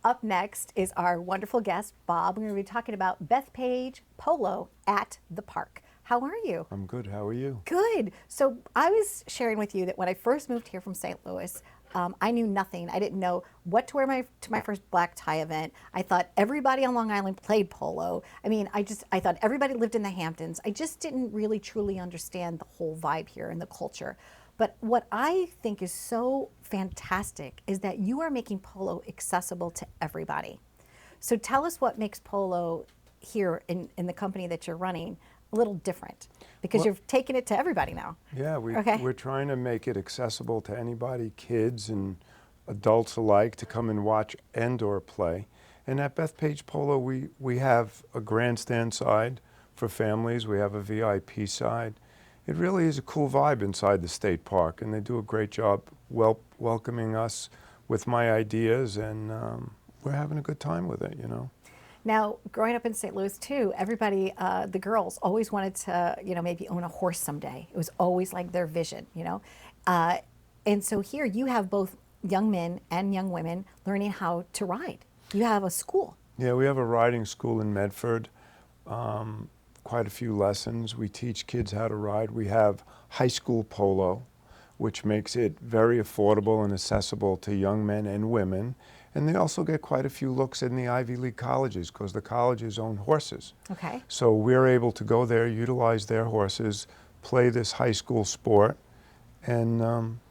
Up next is our wonderful guest, Bob. We're going to be talking about Bethpage Polo at the park. How are you? I'm good. How are you? Good. So I was sharing with you that when I first moved here from St. Louis, I knew nothing. I didn't know what to wear to my first black tie event. I thought everybody on Long Island played polo. I mean, I thought everybody lived in the Hamptons. I just didn't really truly understand the whole vibe here and the culture. But what I think is so fantastic is that you are making polo accessible to everybody. So tell us what makes polo here in the company that you're running a little different, because Well, you've taken it to everybody now. Yeah, Okay. we're trying to make it accessible to anybody, kids and adults alike, to come and watch and or play. And at Bethpage Polo, we have a grandstand side for families. We have a VIP side. It really is a cool vibe inside the state park, and they do a great job welcoming us with my ideas, and we're having a good time with it, you know. Now, growing up in St. Louis too, everybody, the girls always wanted to, maybe own a horse someday. It was always like their vision, and so here you have both young men and young women learning how to ride. You have a school. Yeah, we have a riding school in Medford. Quite a few lessons. We teach kids how to ride. We have high school polo, which makes it very affordable and accessible to young men and women. And they also get quite a few looks in the Ivy League colleges, because the colleges own horses. Okay. So we're able to go there, utilize their horses, play this high school sport, and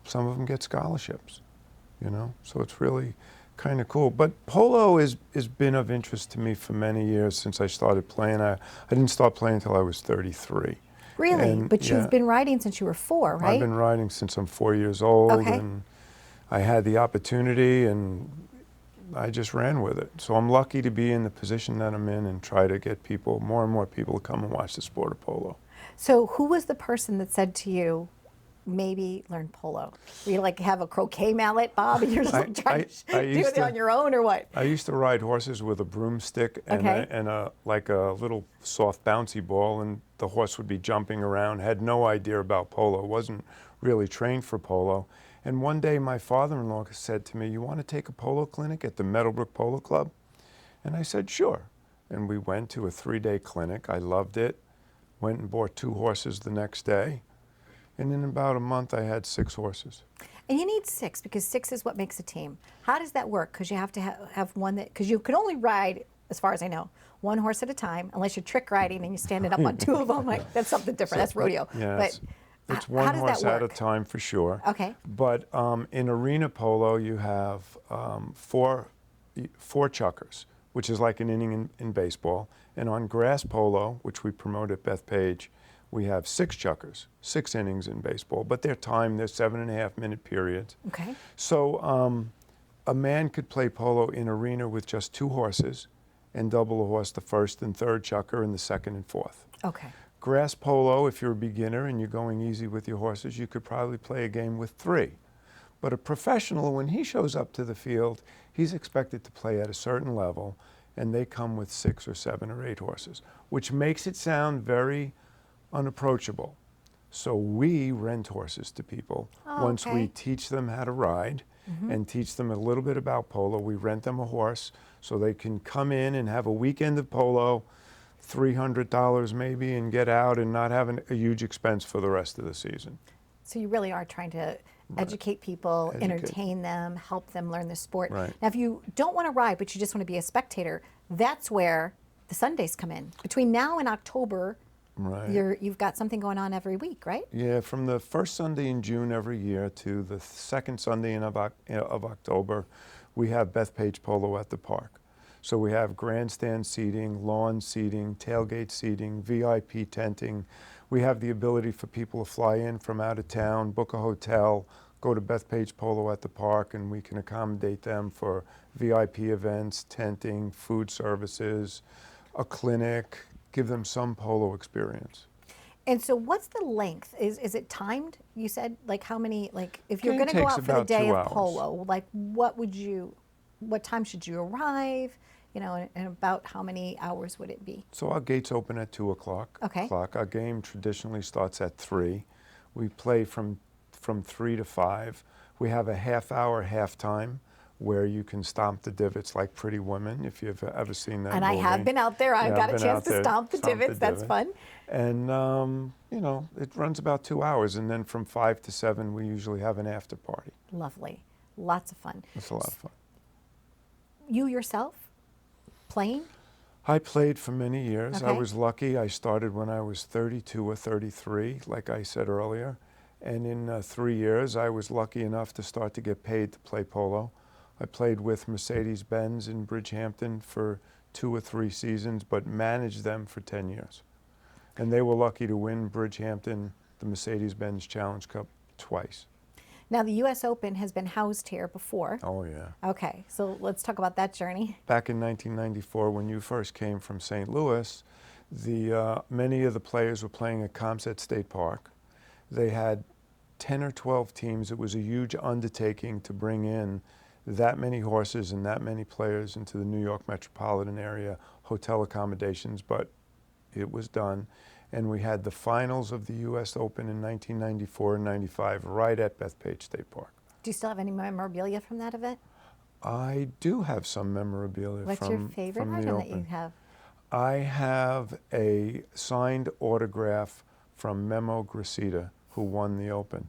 some of them get scholarships, So it's really kind of cool. But polo has been of interest to me for many years since I started playing. I didn't start playing until I was 33. Really? And, But yeah, you've been riding since you were 4, right? I've been riding since I'm 4 years old, Okay. and I had the opportunity, and I just ran with it. So I'm lucky to be in the position that I'm in and try to get more and more people to come and watch the sport of polo. So who was the person that said to you, maybe learn polo? Were you like have a croquet mallet, Bob, and you're just like trying to do it on your own, or what? I used to ride horses with a broomstick and, Okay. like a little soft bouncy ball, and the horse would be jumping around. Had no idea about polo. Wasn't really trained for polo. And one day my father-in-law said to me, "You want to take a polo clinic at the Meadowbrook Polo Club?" And I said, "Sure." And we went to a 3-day clinic. I loved it. Went and bought 2 horses the next day. And in about a month, I had 6 horses. And you need 6, because 6 is what makes a team. How does that work? Because you have to have one because you can only ride, as far as I know, 1 horse at a time, unless you're trick riding and you're standing up on 2 of them. Like, that's something different. That's rodeo. Yeah, But it's how one does horse that at a work? time for sure. Okay. But in arena polo, you have 4 chuckers, which is like an inning in baseball. And on grass polo, which we promote at Bethpage, we have 6 chuckers, 6 innings in baseball. But they're timed, they're 7.5-minute periods. Okay. So a man could play polo in arena with just 2 horses and double a horse the first and third chucker and the second and fourth. Okay. Grass polo, if you're a beginner and you're going easy with your horses, you could probably play a game with 3. But a professional, when he shows up to the field, he's expected to play at a certain level, and they come with 6 or 7 or 8 horses, which makes it sound very unapproachable. So we rent horses to people. Oh, Once okay. we teach them how to ride and teach them a little bit about polo, we rent them a horse so they can come in and have a weekend of polo, $300 maybe, and get out and not have a huge expense for the rest of the season. So you really are trying to educate people, Educate. entertain them, help them learn the sport. Right. Now, if you don't want to ride, but you just want to be a spectator, that's where the Sundays come in. Between now and October, Right. you've got something going on every week, right? Yeah, from the first Sunday in June every year to the second Sunday of October, we have Bethpage Polo at the park. So we have grandstand seating, lawn seating, tailgate seating, VIP tenting. We have the ability for people to fly in from out of town, book a hotel, go to Bethpage Polo at the park, and we can accommodate them for VIP events, tenting, food services, a clinic, give them some polo experience. And so what's the length? Is it timed? You said, like, how many, like, if you're Game going to go takes out for the about day 2 of hours. polo, like, what time should you arrive? And about how many hours would it be? So our gates open at 2 o'clock. Okay. Our game traditionally starts at 3. We play from 3 to 5. We have a half-hour halftime where you can stomp the divots like Pretty Women, if you've ever seen that And movie. I have been out there. I've Yeah, got I've a been chance out to there, stomp the divots. That's divot. fun. And, you know, it runs about 2 hours, and then from 5 to 7, we usually have an after party. Lovely. Lots of fun. It's a lot of fun. You yourself playing? I played for many years. I Okay. was lucky. I started when I was 32 or 33, like I said earlier. And in 3 years, I was lucky enough to start to get paid to play polo. I played with Mercedes-Benz in Bridgehampton for 2 or 3 seasons, but managed them for 10 years. And they were lucky to win Bridgehampton, the Mercedes-Benz Challenge Cup, twice. Now, the U.S. Open has been housed here before. Oh, yeah. Okay, so let's talk about that journey. Back in 1994, when you first came from St. Louis, many of the players were playing at Comset State Park. They had 10 or 12 teams. It was a huge undertaking to bring in that many horses and that many players into the New York metropolitan area, hotel accommodations, but it was done. And we had the finals of the U.S. Open in 1994 and 95 right at Bethpage State Park. Do you still have any memorabilia from that event? I do have some memorabilia What's your favorite from the item that Open. you have? I have a signed autograph from Memo Gracida, who won the Open.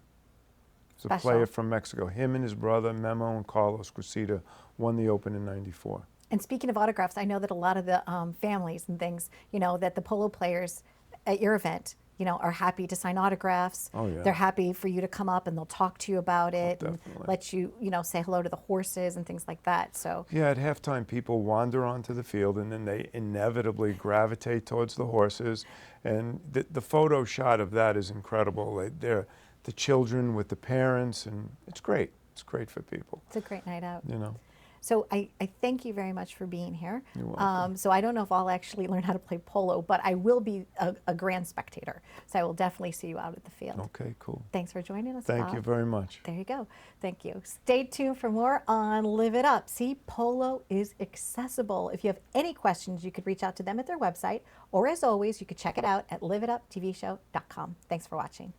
He's a Special. player from Mexico. Him and his brother, Memo and Carlos Gracida, won the Open in '94. And speaking of autographs, I know that a lot of the families and things, you know, that the polo players at your event, you know, are happy to sign autographs. Oh, yeah. They're happy for you to come up and they'll talk to you about it and definitely. let you, you know, say hello to the horses and things like that. So Yeah, at halftime, people wander onto the field and then they inevitably gravitate towards the horses. And the photo shot of that is incredible. They're the children with the parents, and it's great. It's great for people, it's a great night out. you know. So I thank you very much for being here. You're welcome. So I don't know if I'll actually learn how to play polo, but I will be a grand spectator. So I will definitely see you out at the field. Okay, cool. Thanks for joining us, Thank Bob. you very much. There you go. Thank you. Stay tuned for more on Live It Up. See, polo is accessible. If you have any questions, you could reach out to them at their website, or as always, you could check it out at liveituptvshow.com. Thanks for watching.